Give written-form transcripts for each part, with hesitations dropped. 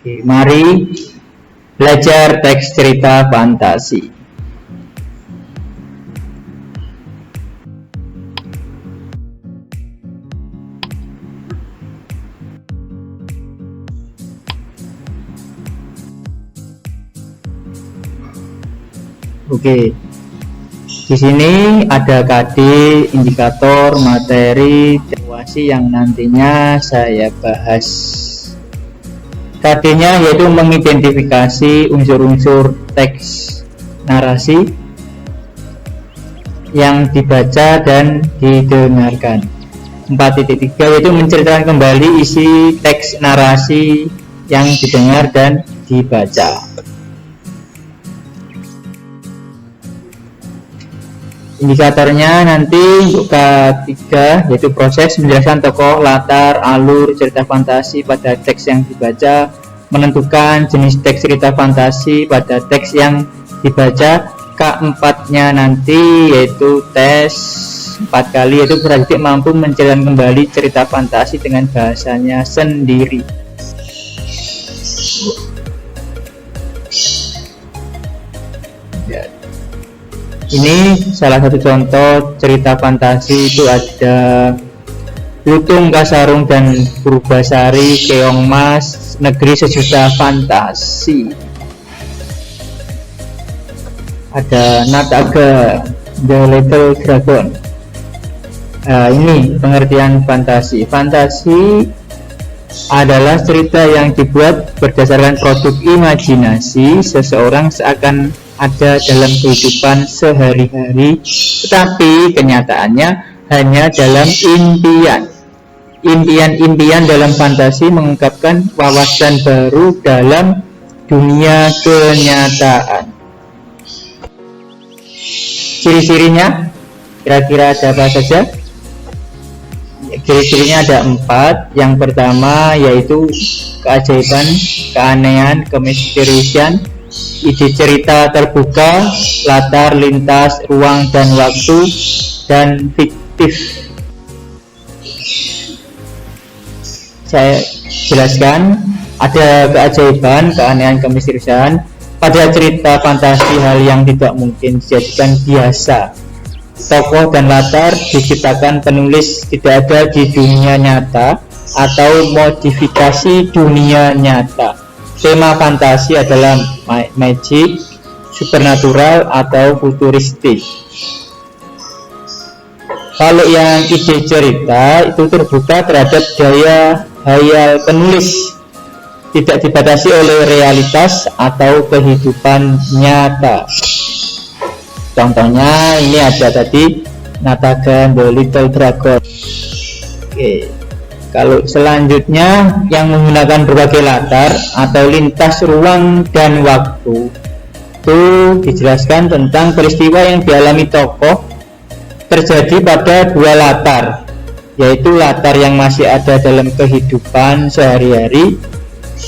Oke, mari belajar teks cerita fantasi. Oke, di sini ada KD, indikator, materi, situasi yang nantinya saya bahas. KD-nya yaitu mengidentifikasi unsur-unsur teks narasi yang dibaca dan didengarkan. 4.3 yaitu menceritakan kembali isi teks narasi yang didengar dan dibaca. Indikatornya nanti untuk K3 yaitu proses menjelaskan tokoh, latar, alur cerita fantasi pada teks yang dibaca, menentukan jenis teks cerita fantasi pada teks yang dibaca. K4 nya nanti yaitu tes 4 kali, yaitu berarti mampu menceritakan kembali cerita fantasi dengan bahasanya sendiri. Ini salah satu contoh cerita fantasi, itu ada Lutung Kasarung dan Purbasari, Keong Mas, Negeri Sejuta Fantasi. Ada Nataga, The Little Dragon. Ini pengertian fantasi. Fantasi adalah cerita yang dibuat berdasarkan produk imajinasi seseorang seakan ada dalam kehidupan sehari-hari, tetapi kenyataannya hanya dalam impian. Impian-impian dalam fantasi mengungkapkan wawasan baru dalam dunia kenyataan. Ciri-cirinya kira-kira ada apa saja? Ciri-cirinya ada 4. Yang pertama yaitu keajaiban, keanehan, kemisteriusan, ide cerita terbuka, latar, lintas, ruang dan waktu, dan fiktif. Saya jelaskan, ada keajaiban, keanehan, kemisteriusan. Pada cerita fantasi hal yang tidak mungkin dijadikan biasa. Tokoh dan latar diciptakan penulis tidak ada di dunia nyata atau modifikasi dunia nyata. Tema fantasi adalah magic, supernatural, atau futuristik. Kalau yang ide cerita itu terbuka terhadap daya hayal penulis, tidak dibatasi oleh realitas atau kehidupan nyata. Contohnya ini ada tadi Nataga, The Little Dragon. Oke. Kalau selanjutnya yang menggunakan berbagai latar atau lintas ruang dan waktu, itu dijelaskan tentang peristiwa yang dialami tokoh terjadi pada 2 latar, yaitu latar yang masih ada dalam kehidupan sehari-hari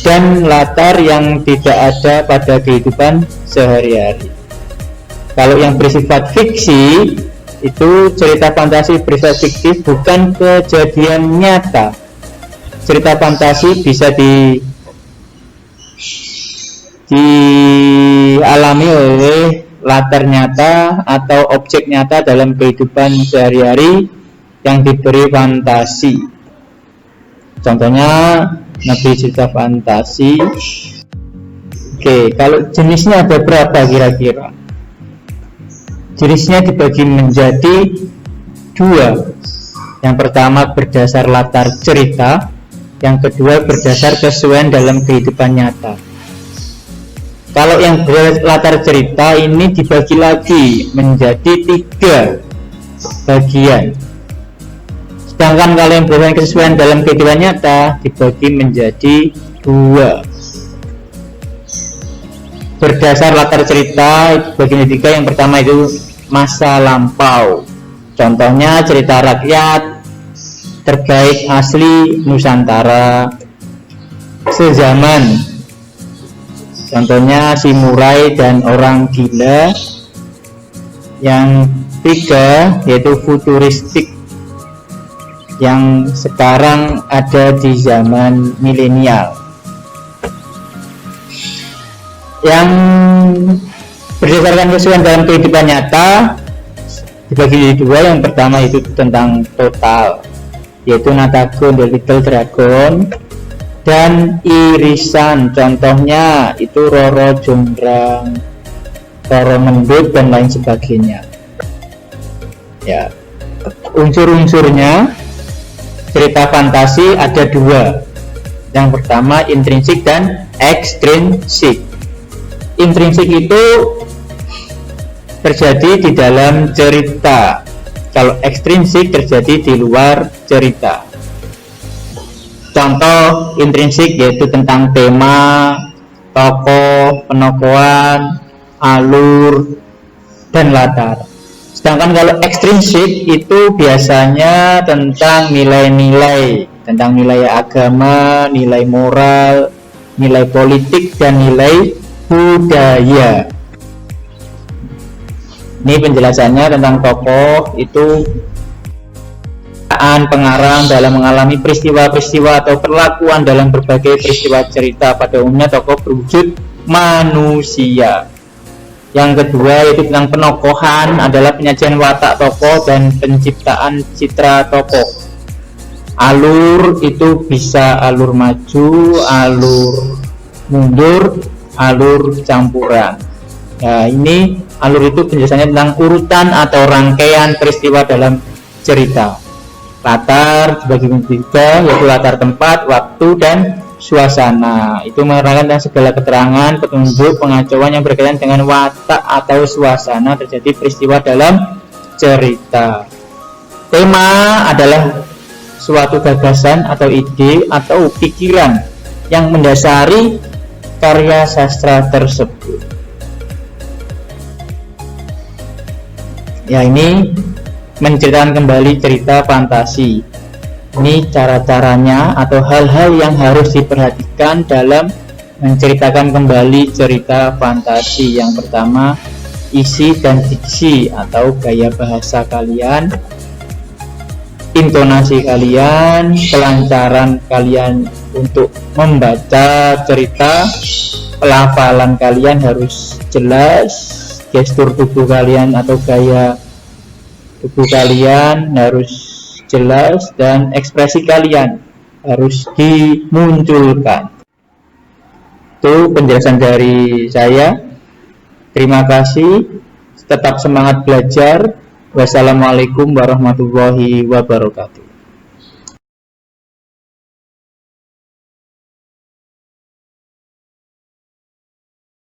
dan latar yang tidak ada pada kehidupan sehari-hari. Kalau yang bersifat fiksi, itu cerita fantasi bersifat fiktif, bukan kejadian nyata. Cerita fantasi bisa dialami oleh latar nyata atau objek nyata dalam kehidupan sehari-hari yang diberi fantasi. Contohnya Nabi cerita fantasi. Oke, kalau jenisnya ada berapa kira-kira? Jenisnya dibagi menjadi 2. Yang pertama berdasar latar cerita, yang kedua berdasar kesesuaian dalam kehidupan nyata. Kalau yang latar cerita ini dibagi lagi menjadi 3 bagian. Sedangkan kalau yang berdasarkan kesesuaian dalam kehidupan nyata dibagi menjadi 2. Berdasar latar cerita bagian ketiga, yang pertama itu masa lampau. Contohnya cerita rakyat terbaik asli Nusantara sezaman. Contohnya Si Murai dan Orang Gila. Yang tiga yaitu futuristik yang sekarang ada di zaman milenial. Yang berdasarkan kesesuaian dalam kehidupan nyata dibagi jadi dua. Yang pertama itu tentang total, yaitu Natago The Little Dragon dan irisan. Contohnya itu Roro Jonggrang, Roro Mendut dan lain sebagainya. Ya, unsur-unsurnya cerita fantasi ada dua. Yang pertama intrinsik dan ekstrinsik. Intrinsik itu terjadi di dalam cerita, kalau ekstrinsik terjadi di luar cerita. Contoh intrinsik yaitu tentang tema, tokoh, penokohan, alur, dan latar. Sedangkan kalau ekstrinsik itu biasanya tentang nilai-nilai, tentang nilai agama, nilai moral, nilai politik, dan nilai budaya. Ini penjelasannya tentang tokoh itu pengarang dalam mengalami peristiwa-peristiwa atau perlakuan dalam berbagai peristiwa cerita. Pada umumnya tokoh berwujud manusia. Yang kedua yaitu tentang penokohan, adalah penyajian watak tokoh dan penciptaan citra tokoh. Alur itu bisa alur maju, alur mundur, alur campuran. Nah, ini alur itu penjelasannya tentang urutan atau rangkaian peristiwa dalam cerita. Latar dibagi tiga, yaitu latar tempat, waktu, dan suasana. Itu menerangkan tentang segala keterangan, petunjuk, pengacauan yang berkaitan dengan watak atau suasana terjadi peristiwa dalam cerita. Tema adalah suatu gagasan atau ide atau pikiran yang mendasari karya sastra tersebut. Ya, ini menceritakan kembali cerita fantasi. Ini cara-caranya atau hal-hal yang harus diperhatikan dalam menceritakan kembali cerita fantasi. Yang pertama, isi dan diksi atau gaya bahasa kalian, intonasi kalian, kelancaran kalian untuk membaca cerita, pelafalan kalian harus jelas, gestur tubuh kalian atau gaya tubuh kalian harus jelas, dan ekspresi kalian harus dimunculkan. Itu penjelasan dari saya. Terima kasih. Tetap semangat belajar. Wassalamualaikum warahmatullahi wabarakatuh.